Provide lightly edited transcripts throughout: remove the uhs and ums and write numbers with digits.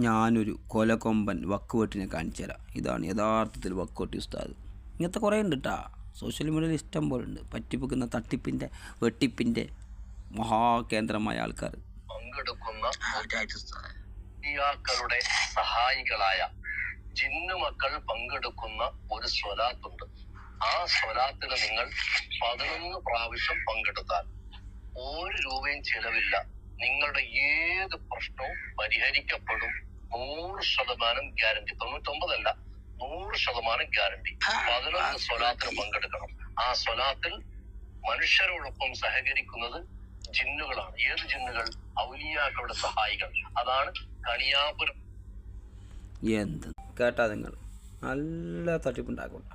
ഞാനൊരു കൊലകൊമ്പൻ വക്കുവെട്ടിനെ കാണിച്ചു തരാം. ഇതാണ് യഥാർത്ഥത്തിൽ വക്കുവെട്ടി ഉസ്താദ്. ഇങ്ങനത്തെ കുറേ ഉണ്ട് കേട്ടോ, സോഷ്യൽ മീഡിയയിൽ ഇഷ്ടം പോലെ ഉണ്ട്. പറ്റിപ്പിക്കുന്ന തട്ടിപ്പിൻ്റെ വെട്ടിപ്പിൻ്റെ മഹാകേന്ദ്രമായ ആൾക്കാർ പങ്കെടുക്കുന്ന സഹായികളായ ജിന്നുമക്കൾ പങ്കെടുക്കുന്ന ഒരു സ്വലാത്തുണ്ട്. ആ സ്വലാത്തിൽ നിങ്ങൾ 11 പ്രാവശ്യം പങ്കെടുത്താൽ 1 രൂപയും ചെലവില്ല. നിങ്ങളുടെ ഏത് പ്രശ്നവും പരിഹരിക്കപ്പെടും. 100% ഗ്യാരണ്ടി. 99 അല്ല, 100% ഗ്യാരണ്ടി. 11 സ്വലാത്തിന് പങ്കെടുക്കണം. ആ സ്വലാത്തിൽ മനുഷ്യരോടൊപ്പം സഹകരിക്കുന്നത് ജിന്നുകളാണ്. ഏത് ജിന്നുകൾ? ഔലിയാക്കളുടെ സഹായികൾ. അതാണ് കണിയാപുരം. എന്ത് കേട്ടാ നിങ്ങൾ? നല്ല തട്ടിപ്പുണ്ടാക്കണ്ട.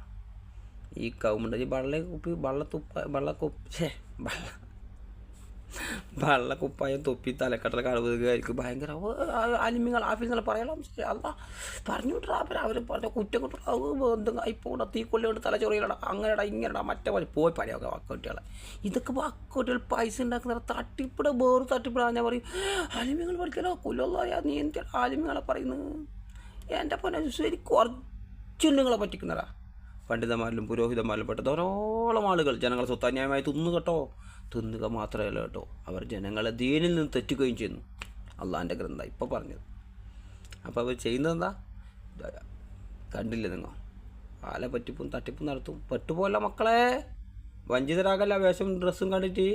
ഈ കൗമുണ്ട് ഈ വെള്ളക്കുപ്പായം തൊപ്പി തലക്കെട്ടൽ കഴിവുകാർക്ക് ഭയങ്കര അലിമിങ്ങൾ ആഫീസുകൾ പറയണം. അല്ല പറഞ്ഞു വിട്ടാ അവർ പറഞ്ഞ കുറ്റം കിട്ടും. എന്തും ഇപ്പോൾ തീക്കൊല്ലി കൊണ്ട് തലച്ചൊറിയിലടാ, അങ്ങനെടാ ഇങ്ങനെടാ മറ്റേ പോലെ പോയി പറയാം വക്കോട്ടികളെ. ഇതൊക്കെ വക്കോട്ടികൾ പൈസ ഉണ്ടാക്കുന്ന തട്ടിപ്പിട വേറെ തട്ടിപ്പിടാൻ ഞാൻ പറയും. അലിമിങ്ങൾ പഠിക്കലോ കൊല്ലുള്ളതാ, നീ എന്തിനാ ആലിമിങ്ങളെ പറയുന്നത്? എൻ്റെ പൊന്നെ ശരി കുറച്ചുണ്ണിങ്ങളെ പറ്റിക്കുന്നതാ. പണ്ഡിതന്മാരിലും പുരോഹിതന്മാരിലും പെട്ട ധാരാളം ആളുകൾ ജനങ്ങളെ സ്വത്ത് അന്യായമായി തിന്നു കേട്ടോ. തിന്നുക മാത്രമല്ല കേട്ടോ, അവർ ജനങ്ങളെ ദീനിൽ നിന്ന് തെറ്റുകയും ചെയ്യുന്നു. അള്ളാഹിൻ്റെ ഗ്രന്ഥം ഇപ്പോൾ പറഞ്ഞത്. അപ്പോൾ അവർ ചെയ്യുന്നതെന്താ കണ്ടില്ലേ നിങ്ങൾ? ആലെ പറ്റിപ്പും തട്ടിപ്പും നടത്തും. പെട്ടുപോല മക്കളെ, വഞ്ചിതരാകല്ല വേഷം ഡ്രസ്സും കണ്ടിട്ട്.